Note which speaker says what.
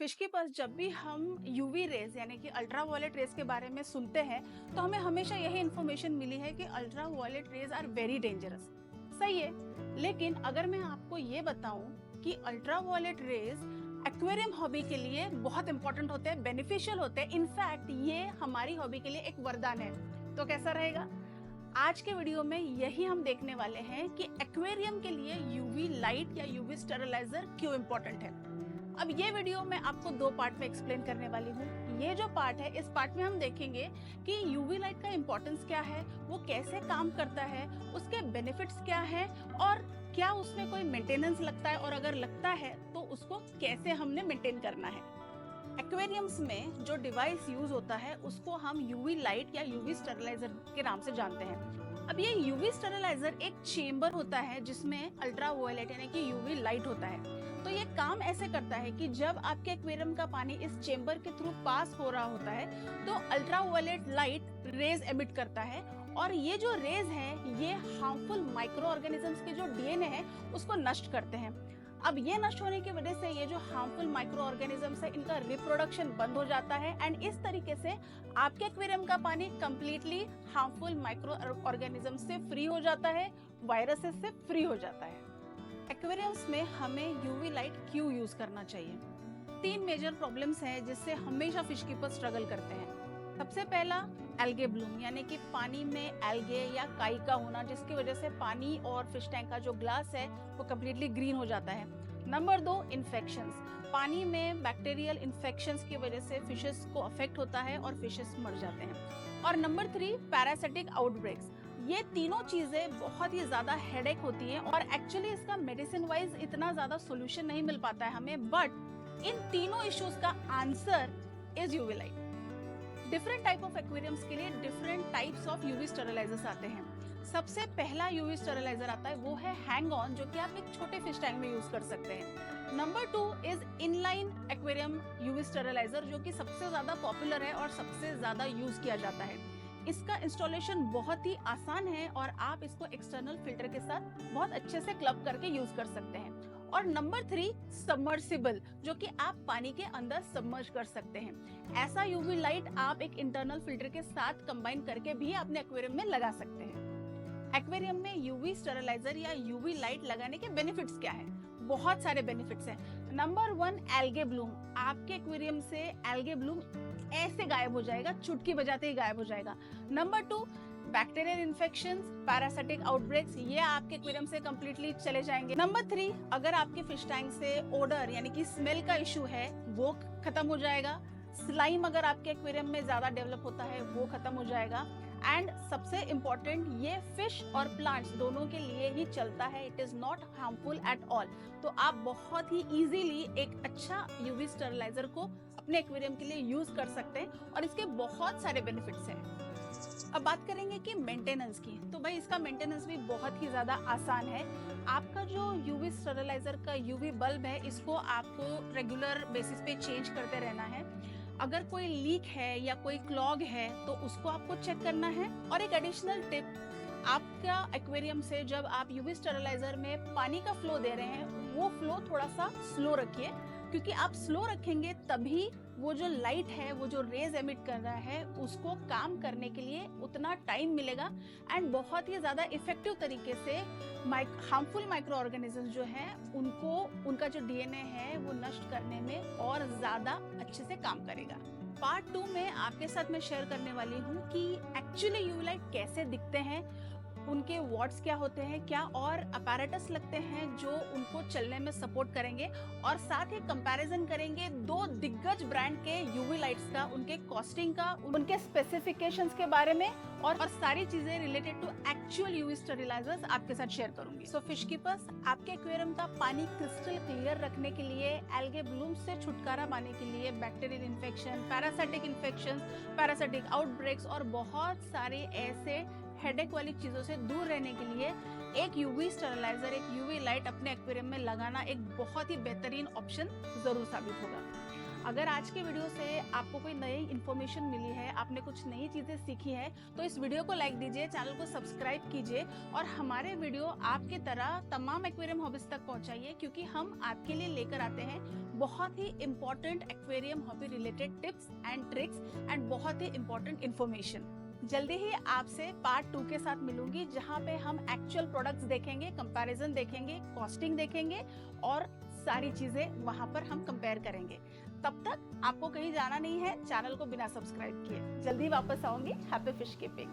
Speaker 1: Fish के पास जब भी हम यूवी रेज यानी कि अल्ट्रा वायलेट रेज के बारे में सुनते हैं तो हमें हमेशा यही इन्फॉर्मेशन मिली है कि ultraviolet rays are very dangerous. सही है, लेकिन अगर मैं आपको ये बताऊं कि ultraviolet rays aquarium hobby के लिए बहुत इंपॉर्टेंट होते हैं, बेनिफिशियल होते हैं, इनफैक्ट ये हमारी हॉबी के लिए एक वरदान है, तो कैसा रहेगा? आज के वीडियो में यही हम देखने वाले हैं कि एक्वेरियम के लिए यूवी लाइट या यूवी स्टेरिलाइजर क्यों इंपॉर्टेंट है। अब ये वीडियो मैं आपको दो पार्ट में एक्सप्लेन करने वाली हूँ। ये जो पार्ट है, इस पार्ट में हम देखेंगे कि यूवी लाइट का इंपॉर्टेंस क्या है, वो कैसे काम करता है, उसके बेनिफिट्स क्या है और क्या उसमें कोई मेंटेनेंस लगता है, और अगर लगता है तो उसको कैसे हमने मेंटेन करना है। एक्वेरियम्स में जो डिवाइस यूज होता है उसको हम यूवी लाइट या यूवी स्टेरिलाइजर के नाम से जानते हैं। अब ये यूवी स्टेरिलाइजर एक चेंबर होता है जिसमें अल्ट्रा वायलेट यानी कि यूवी लाइट होता है। तो ये काम ऐसे करता है कि जब आपके एक्वेरियम का पानी इस चेंबर के थ्रू पास हो रहा होता है तो ultraviolet light rays emit करता है, और ये जो रेज है ये हार्मफुल माइक्रो ऑर्गेनिजम्स के जो डीएनए है उसको नष्ट करते हैं। अब ये नष्ट होने की वजह से ये जो हार्मफुल माइक्रो ऑर्गेनिजम्स है इनका रिप्रोडक्शन बंद हो जाता है, एंड इस तरीके से आपके एक्वेरियम का पानी कंप्लीटली हार्मफुल माइक्रो ऑर्गेनिजम से फ्री हो जाता है, वायरसेस से फ्री हो जाता है। एक्वेरियम्स में हमें यूवी लाइट क्यों यूज करना चाहिए? तीन मेजर प्रॉब्लम्स हैं जिससे हमेशा फिश कीपर स्ट्रगल करते हैं। सबसे पहला एल्गे ब्लूम यानी कि पानी में एल्गे या काई का होना, जिसकी वजह से पानी और फिश टैंक का जो ग्लास है वो कम्प्लीटली ग्रीन हो जाता है। नंबर दो, इन्फेक्शंस। पानी में बैक्टीरियल इन्फेक्शंस की वजह से फिशेस को अफेक्ट होता है और फिशेस मर जाते हैं। और नंबर थ्री, पैरासिटिक आउटब्रेक्स। ये तीनों चीजें बहुत ही ज्यादा हेडेक होती हैं और एक्चुअली इसका मेडिसिन वाइज इतना ज्यादा सोल्यूशन नहीं मिल पाता है हमें, बट इन तीनों इश्यूज का answer is UV light. Different type of aquariums के लिए डिफरेंट टाइप्स ऑफ यूवी स्टेरिलाइजर्स आते हैं। सबसे पहला यूवी स्टेरिलाइजर आता है वो है हैंग ऑन, जो कि आप एक छोटे फिश टैंक में यूज कर सकते हैं। Number two is inline aquarium UV steriliser, जो कि सबसे ज्यादा पॉपुलर है और सबसे ज्यादा यूज किया जाता है। इसका इंस्टॉलेशन बहुत ही आसान है और आप इसको एक्सटर्नल फिल्टर के साथ बहुत अच्छे से क्लब करके यूज कर सकते हैं। और नंबर थ्री, सबमर्सिबल, जो कि आप पानी के अंदर सबमर्ज कर सकते हैं। ऐसा यूवी लाइट आप एक इंटरनल फिल्टर के साथ कंबाइन करके भी अपने एक्वेरियम में लगा सकते हैं। एक्वेरियम में यूवी स्टेरिलाइजर या यूवी लाइट लगाने के बेनिफिट्स क्या है? बहुत सारे बेनिफिट्स हैं। Number one, algae Bloom. आपके एक्वेरियम से एल्गे ब्लूम ऐसे गायब हो जाएगा, चुटकी बजाते ही गायब हो जाएगा। Number two, bacterial infections, parasitic outbreaks, ये आपके एक्वेरियम से कंप्लीटली चले जाएंगे। नंबर थ्री, अगर आपके फिश टैंक से ओडर यानी कि स्मेल का इशू है वो खत्म हो जाएगा। स्लाइम अगर आपके एक्वेरियम में ज्यादा डेवलप होता है वो खत्म हो जाएगा। एंड सबसे इम्पोर्टेंट, ये फिश और प्लांट्स दोनों के लिए ही चलता है, it is not harmful at all. तो आप बहुत ही इजीली एक अच्छा यूवी स्टेरिलाइजर को अपने एक्वेरियम के लिए यूज कर सकते हैं और इसके बहुत सारे बेनिफिट्स हैं। अब बात करेंगे कि मेंटेनेंस की, तो भाई इसका मेंटेनेंस भी बहुत ही ज्यादा आसान है। आपका जो यूवी स्टेरिलाइजर का यूवी बल्ब है इसको आपको रेगुलर बेसिस पे चेंज करते रहना है। अगर कोई लीक है या कोई क्लॉग है तो उसको आपको चेक करना है। और एक एडिशनल टिप, आपका एक्वेरियम से जब आप यूवी स्टेरिलाइजर में पानी का फ्लो दे रहे हैं वो फ्लो थोड़ा सा स्लो रखिए, क्योंकि आप स्लो रखेंगे तभी वो जो लाइट है, वो जो रेज एमिट कर रहा है उसको काम करने के लिए उतना टाइम मिलेगा, एंड बहुत ही ज्यादा इफेक्टिव तरीके से हार्मफुल माइक्रो ऑर्गेनिजम्स जो है उनको, उनका जो डीएनए है वो नष्ट करने में और ज्यादा अच्छे से काम करेगा। पार्ट टू में आपके साथ मैं शेयर करने वाली हूँ कि एक्चुअली यूवी लाइट कैसे दिखते हैं, उनके वॉट्स क्या होते हैं, क्या और अपैरेटस लगते हैं जो उनको चलने में सपोर्ट करेंगे, और साथ ही कंपैरिजन करेंगे दो दिग्गज ब्रांड के यूवी लाइट्स का, उनके कॉस्टिंग का, उनके स्पेसिफिकेशंस के बारे में, और सारी चीजें रिलेटेड टू एक्चुअल यूवी स्टेरिलाइजर्स आपके साथ शेयर करूंगी। सो फिश कीपर्स, आपके एक्वेरियम का पानी क्रिस्टल क्लियर रखने के लिए, एल्गे ब्लूम से छुटकारा पाने के लिए, bacterial infection, parasitic infection, parasitic outbreaks और बहुत सारे ऐसे हेडेक वाली चीजों से दूर रहने के लिए एक यूवी स्टेरिलाइजर, एक यूवी लाइट अपने एक्वेरियम में लगाना एक बहुत ही बेहतरीन ऑप्शन जरूर साबित होगा। अगर आज के वीडियो से आपको कोई नई इन्फॉर्मेशन मिली है, आपने कुछ नई चीज़ें सीखी है, तो इस वीडियो को लाइक दीजिए, चैनल को सब्सक्राइब कीजिए और हमारे वीडियो आपकी तरह तमाम एक्वेरियम हॉबीज तक पहुंचाइए, क्योंकि हम आपके लिए लेकर आते हैं बहुत ही important aquarium hobby related tips and tricks and बहुत ही इंपॉर्टेंट इन्फॉर्मेशन। जल्दी ही आपसे पार्ट 2 के साथ मिलूंगी, जहां पे हम एक्चुअल प्रोडक्ट्स देखेंगे, कंपैरिजन देखेंगे, कॉस्टिंग देखेंगे और सारी चीजें वहां पर हम कंपेयर करेंगे। तब तक आपको कहीं जाना नहीं है, चैनल को बिना सब्सक्राइब किए। जल्दी वापस आऊंगी। Happy fish keeping.